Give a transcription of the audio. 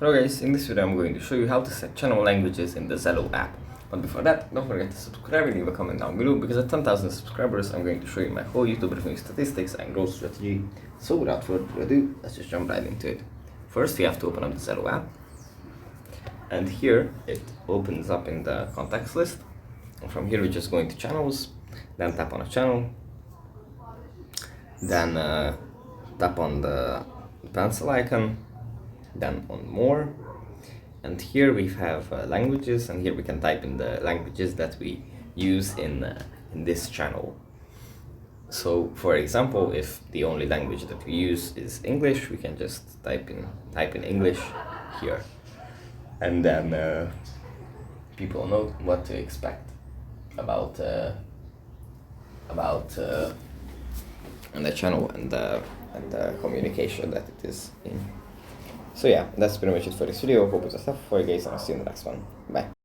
Hello guys, in this video I'm going to show you how to set channel languages in the Zello app. But before that, don't forget to subscribe and leave a comment down below, because at 10,000 subscribers I'm going to show you my whole YouTube revenue statistics and growth strategy. So without further ado, let's just jump right into it. First we have to open up the Zello app, and here it opens up in the contacts list. And from here we just go into channels, then tap on a channel, then tap on the pencil icon, then on more, and here we have languages, and here we can type in the languages that we use in this channel. So for example, if the only language that we use is English, we can just type in English here, and then people know what to expect about the channel and the communication that it is in. So yeah, that's pretty much it for this video. Hope it was helpful for you guys, and I'll see you in the next one. Bye.